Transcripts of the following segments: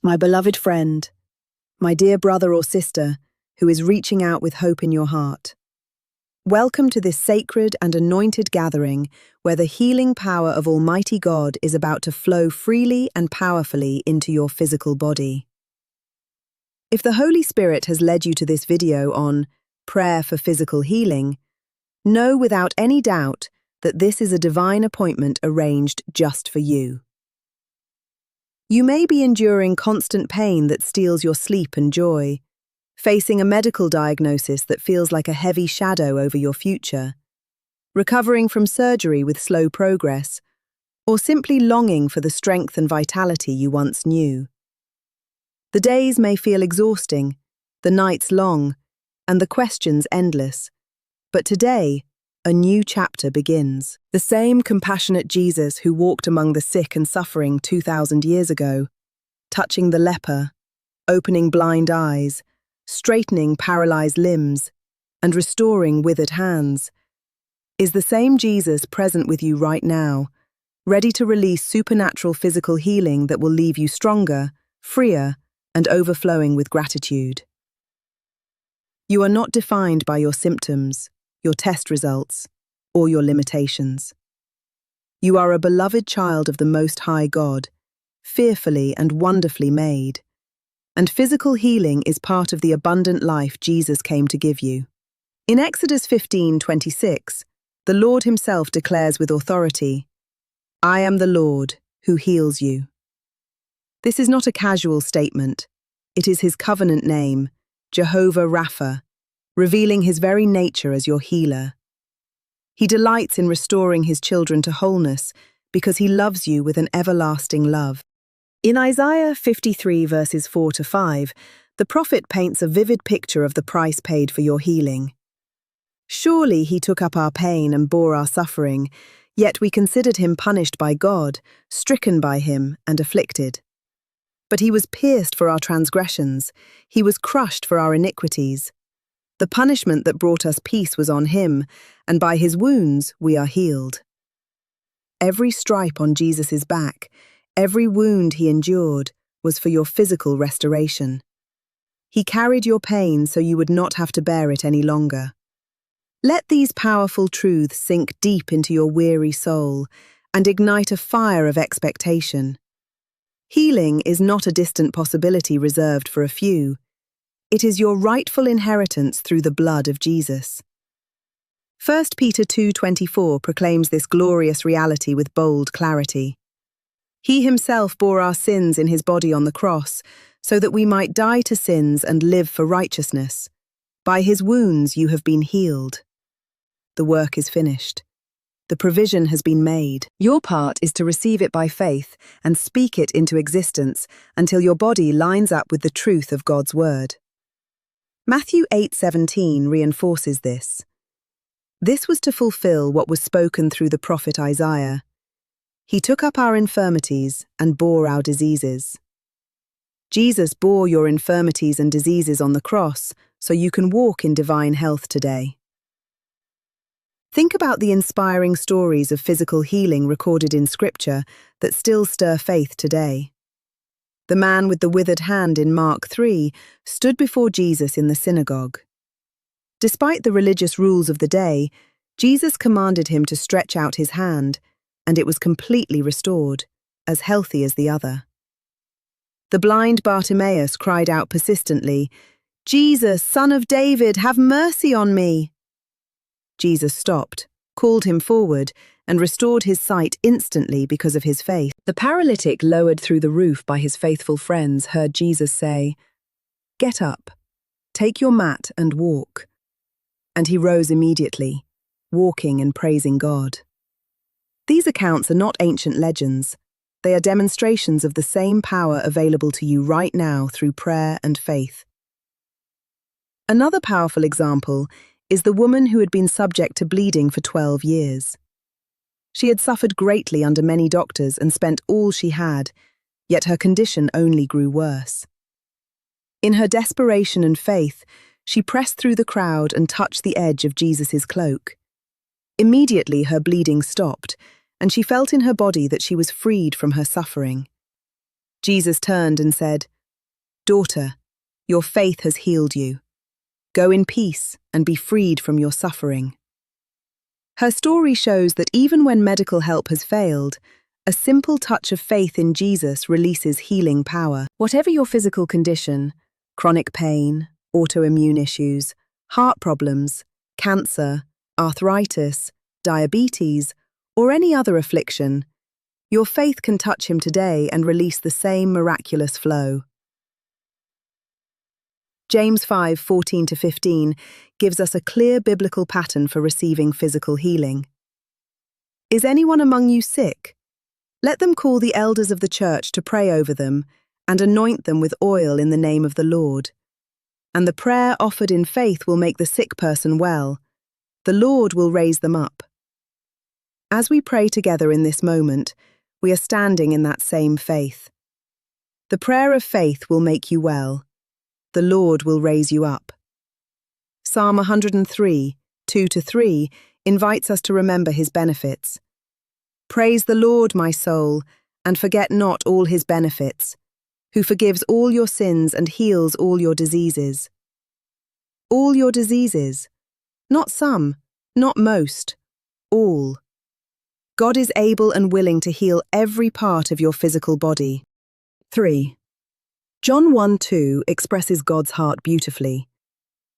My beloved friend, my dear brother or sister who is reaching out with hope in your heart. Welcome to this sacred and anointed gathering where the healing power of Almighty God is about to flow freely and powerfully into your physical body. If the Holy Spirit has led you to this video on prayer for physical healing, know without any doubt that this is a divine appointment arranged just for you. You may be enduring constant pain that steals your sleep and joy, facing a medical diagnosis that feels like a heavy shadow over your future, recovering from surgery with slow progress, or simply longing for the strength and vitality you once knew. The days may feel exhausting, the nights long, and the questions endless, but today, a new chapter begins. The same compassionate Jesus who walked among the sick and suffering 2,000 years ago, touching the leper, opening blind eyes, straightening paralyzed limbs, and restoring withered hands, is the same Jesus present with you right now, ready to release supernatural physical healing that will leave you stronger, freer, and overflowing with gratitude. You are not defined by your symptoms, your test results, or your limitations. You are a beloved child of the Most High God, fearfully and wonderfully made, and physical healing is part of the abundant life Jesus came to give you. In Exodus 15:26, the Lord himself declares with authority, "I am the Lord who heals you." This is not a casual statement. It is his covenant name, Jehovah Rapha, revealing his very nature as your healer. He delights in restoring his children to wholeness because he loves you with an everlasting love. In Isaiah 53 verses 4-5, the prophet paints a vivid picture of the price paid for your healing. Surely he took up our pain and bore our suffering, yet we considered him punished by God, stricken by him, and afflicted. But he was pierced for our transgressions, he was crushed for our iniquities. The punishment that brought us peace was on him, and by his wounds we are healed. Every stripe on Jesus' back, every wound he endured, was for your physical restoration. He carried your pain so you would not have to bear it any longer. Let these powerful truths sink deep into your weary soul and ignite a fire of expectation. Healing is not a distant possibility reserved for a few. It is your rightful inheritance through the blood of Jesus. 1 Peter 2:24 proclaims this glorious reality with bold clarity. He himself bore our sins in his body on the cross, so that we might die to sins and live for righteousness. By his wounds you have been healed. The work is finished. The provision has been made. Your part is to receive it by faith and speak it into existence until your body lines up with the truth of God's word. Matthew 8:17 reinforces this. This was to fulfill what was spoken through the prophet Isaiah. He took up our infirmities and bore our diseases. Jesus bore your infirmities and diseases on the cross so you can walk in divine health today. Think about the inspiring stories of physical healing recorded in Scripture that still stir faith today. The man with the withered hand in Mark 3 stood before Jesus in the synagogue. Despite the religious rules of the day, Jesus commanded him to stretch out his hand, and it was completely restored, as healthy as the other. The blind Bartimaeus cried out persistently, "Jesus, Son of David, have mercy on me!" Jesus stopped, called him forward, and restored his sight instantly because of his faith. The paralytic lowered through the roof by his faithful friends heard Jesus say, "Get up, take your mat and walk." And he rose immediately, walking and praising God. These accounts are not ancient legends. They are demonstrations of the same power available to you right now through prayer and faith. Another powerful example is the woman who had been subject to bleeding for 12 years. She had suffered greatly under many doctors and spent all she had, yet her condition only grew worse. In her desperation and faith, she pressed through the crowd and touched the edge of Jesus' cloak. Immediately her bleeding stopped, and she felt in her body that she was freed from her suffering. Jesus turned and said, "Daughter, your faith has healed you. Go in peace and be freed from your suffering." Her story shows that even when medical help has failed, a simple touch of faith in Jesus releases healing power. Whatever your physical condition, chronic pain, autoimmune issues, heart problems, cancer, arthritis, diabetes, or any other affliction, your faith can touch him today and release the same miraculous flow. James 5:14-15 gives us a clear biblical pattern for receiving physical healing. "Is anyone among you sick? Let them call the elders of the church to pray over them and anoint them with oil in the name of the Lord. And the prayer offered in faith will make the sick person well. The Lord will raise them up." As we pray together in this moment, we are standing in that same faith. The prayer of faith will make you well. The Lord will raise you up. Psalm 103, 2-3 invites us to remember his benefits. "Praise the Lord, my soul, and forget not all his benefits, who forgives all your sins and heals all your diseases." All your diseases. Not some, not most, all. God is able and willing to heal every part of your physical body. 3. John 1:2 expresses God's heart beautifully.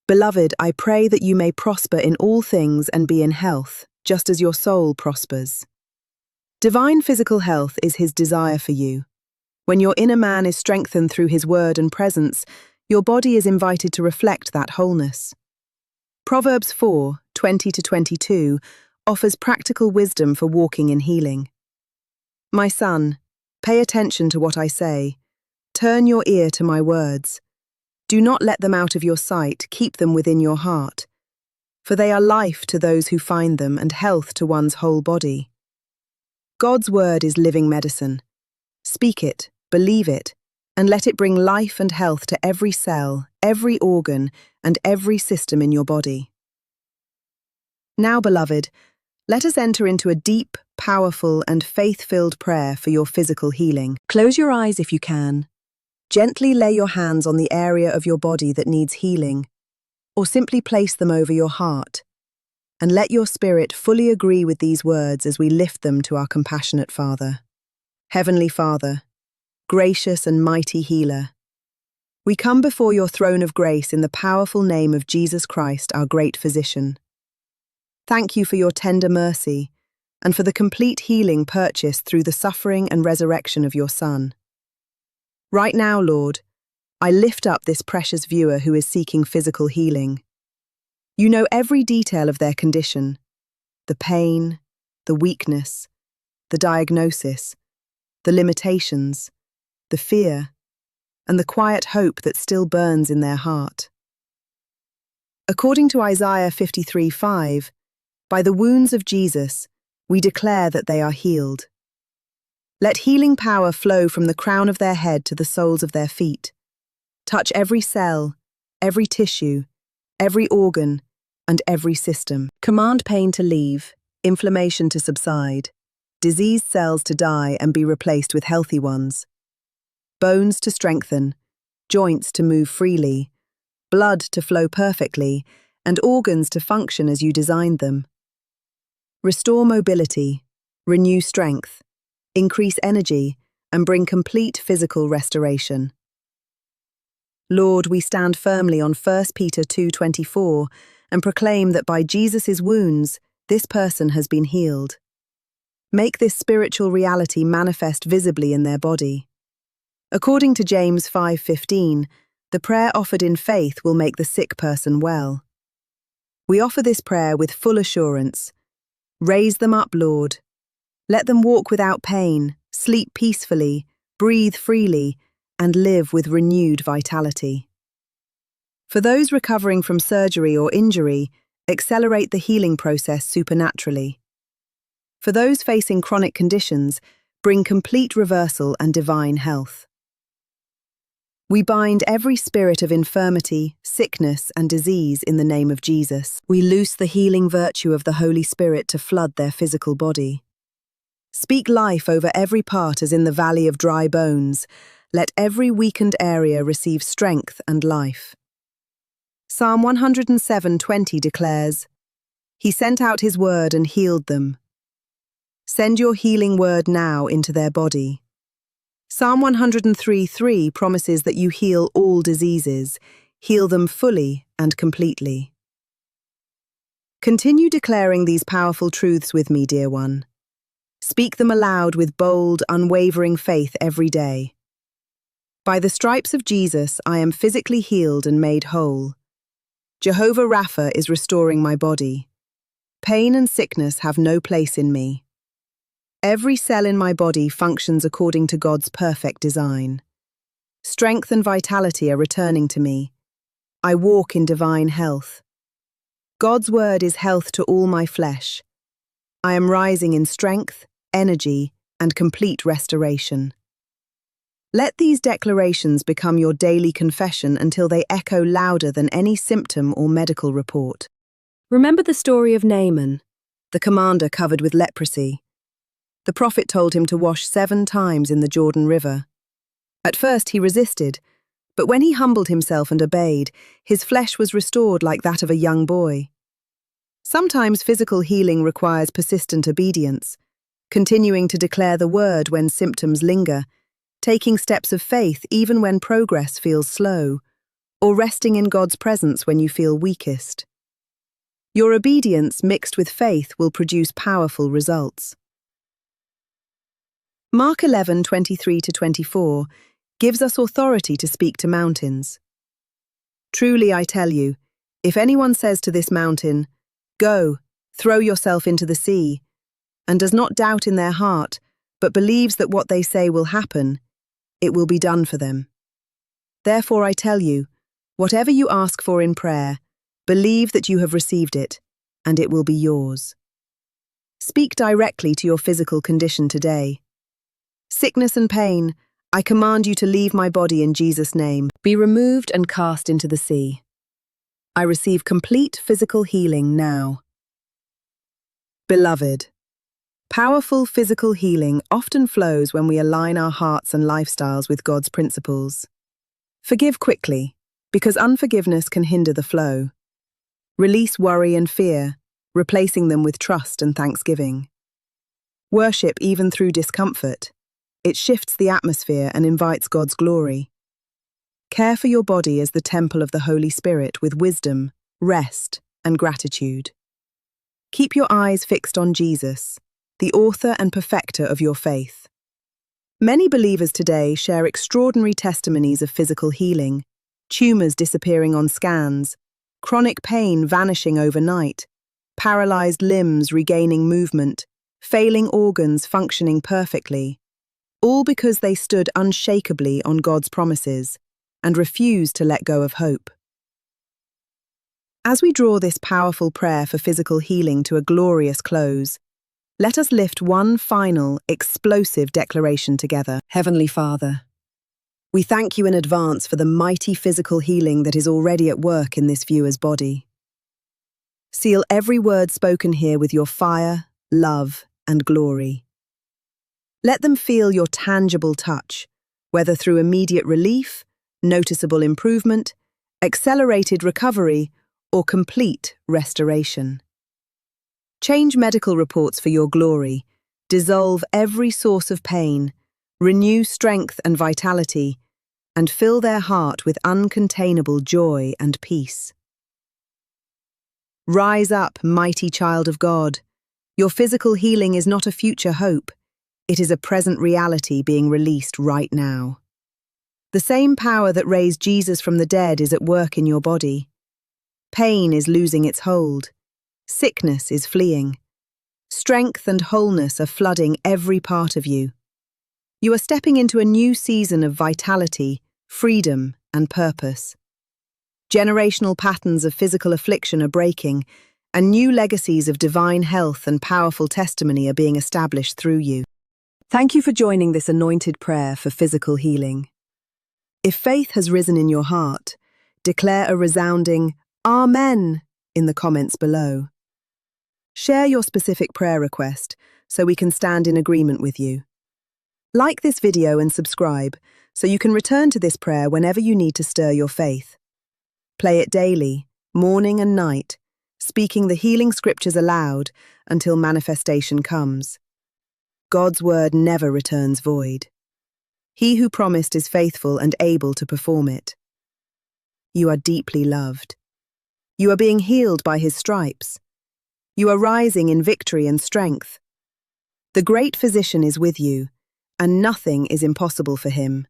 "Beloved, I pray that you may prosper in all things and be in health, just as your soul prospers." Divine physical health is his desire for you. When your inner man is strengthened through his word and presence, your body is invited to reflect that wholeness. Proverbs 4:20-22 offers practical wisdom for walking in healing. "My son, pay attention to what I say. Turn your ear to my words. Do not let them out of your sight, keep them within your heart. For they are life to those who find them and health to one's whole body." God's word is living medicine. Speak it, believe it, and let it bring life and health to every cell, every organ, and every system in your body. Now, beloved, let us enter into a deep, powerful, and faith-filled prayer for your physical healing. Close your eyes if you can. Gently lay your hands on the area of your body that needs healing, or simply place them over your heart, and let your spirit fully agree with these words as we lift them to our compassionate Father. Heavenly Father, gracious and mighty healer, we come before your throne of grace in the powerful name of Jesus Christ, our great physician. Thank you for your tender mercy and for the complete healing purchased through the suffering and resurrection of your Son. Right now, Lord, I lift up this precious viewer who is seeking physical healing. You know every detail of their condition, the pain, the weakness, the diagnosis, the limitations, the fear, and the quiet hope that still burns in their heart. According to Isaiah 53:5, by the wounds of Jesus, we declare that they are healed. Let healing power flow from the crown of their head to the soles of their feet. Touch every cell, every tissue, every organ, and every system. Command pain to leave, inflammation to subside, diseased cells to die and be replaced with healthy ones, bones to strengthen, joints to move freely, blood to flow perfectly, and organs to function as you designed them. Restore mobility, renew strength, increase energy, and bring complete physical restoration. Lord, we stand firmly on 1 Peter 2:24 and proclaim that by Jesus' wounds, this person has been healed. Make this spiritual reality manifest visibly in their body. According to James 5:15, the prayer offered in faith will make the sick person well. We offer this prayer with full assurance. Raise them up, Lord. Let them walk without pain, sleep peacefully, breathe freely, and live with renewed vitality. For those recovering from surgery or injury, accelerate the healing process supernaturally. For those facing chronic conditions, bring complete reversal and divine health. We bind every spirit of infirmity, sickness, and disease in the name of Jesus. We loose the healing virtue of the Holy Spirit to flood their physical body. Speak life over every part as in the valley of dry bones. Let every weakened area receive strength and life. Psalm 107:20 declares, He sent out His word and healed them. Send your healing word now into their body. Psalm 103:3 promises that you heal all diseases, heal them fully and completely. Continue declaring these powerful truths with me, dear one. Speak them aloud with bold, unwavering faith every day. By the stripes of Jesus, I am physically healed and made whole. Jehovah Rapha is restoring my body. Pain and sickness have no place in me. Every cell in my body functions according to God's perfect design. Strength and vitality are returning to me. I walk in divine health. God's word is health to all my flesh. I am rising in strength, energy, and complete restoration. Let these declarations become your daily confession until they echo louder than any symptom or medical report. Remember the story of Naaman, the commander covered with leprosy. The prophet told him to wash 7 times in the Jordan River. At first he resisted, but when he humbled himself and obeyed, his flesh was restored like that of a young boy. Sometimes physical healing requires persistent obedience, continuing to declare the word when symptoms linger, taking steps of faith even when progress feels slow, or resting in God's presence when you feel weakest. Your obedience mixed with faith will produce powerful results. Mark 11:23-24 gives us authority to speak to mountains. Truly I tell you, if anyone says to this mountain, "Go, throw yourself into the sea," and does not doubt in their heart, but believes that what they say will happen, it will be done for them. Therefore I tell you, whatever you ask for in prayer, believe that you have received it, and it will be yours. Speak directly to your physical condition today. Sickness and pain, I command you to leave my body in Jesus' name. Be removed and cast into the sea. I receive complete physical healing now. Beloved, powerful physical healing often flows when we align our hearts and lifestyles with God's principles. Forgive quickly, because unforgiveness can hinder the flow. Release worry and fear, replacing them with trust and thanksgiving. Worship even through discomfort. It shifts the atmosphere and invites God's glory. Care for your body as the temple of the Holy Spirit with wisdom, rest, and gratitude. Keep your eyes fixed on Jesus, the author and perfecter of your faith. Many believers today share extraordinary testimonies of physical healing, tumors disappearing on scans, chronic pain vanishing overnight, paralyzed limbs regaining movement, failing organs functioning perfectly, all because they stood unshakably on God's promises and refused to let go of hope. As we draw this powerful prayer for physical healing to a glorious close, let us lift one final, explosive declaration together. Heavenly Father, we thank you in advance for the mighty physical healing that is already at work in this viewer's body. Seal every word spoken here with your fire, love, and glory. Let them feel your tangible touch, whether through immediate relief, noticeable improvement, accelerated recovery, or complete restoration. Change medical reports for your glory, dissolve every source of pain, renew strength and vitality, and fill their heart with uncontainable joy and peace. Rise up, mighty child of God. Your physical healing is not a future hope. It is a present reality being released right now. The same power that raised Jesus from the dead is at work in your body. Pain is losing its hold. Sickness is fleeing. Strength and wholeness are flooding every part of you. You are stepping into a new season of vitality, freedom, and purpose. Generational patterns of physical affliction are breaking, and new legacies of divine health and powerful testimony are being established through you. Thank you for joining this anointed prayer for physical healing. If faith has risen in your heart, declare a resounding Amen in the comments below. Share your specific prayer request so we can stand in agreement with you. Like this video and subscribe so you can return to this prayer whenever you need to stir your faith. Play it daily, morning and night, speaking the healing scriptures aloud until manifestation comes. God's word never returns void. He who promised is faithful and able to perform it. You are deeply loved. You are being healed by his stripes. You are rising in victory and strength. The great physician is with you, and nothing is impossible for him.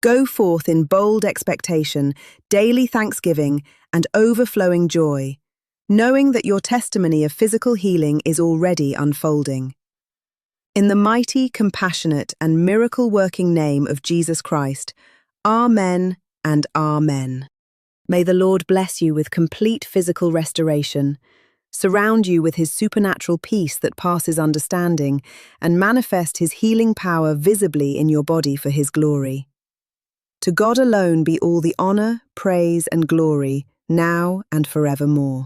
Go forth in bold expectation, daily thanksgiving, and overflowing joy, knowing that your testimony of physical healing is already unfolding. In the mighty, compassionate, and miracle-working name of Jesus Christ, Amen and Amen. May the Lord bless you with complete physical restoration, surround you with his supernatural peace that passes understanding, and manifest his healing power visibly in your body for his glory. To God alone be all the honor, praise, and glory, now and forevermore.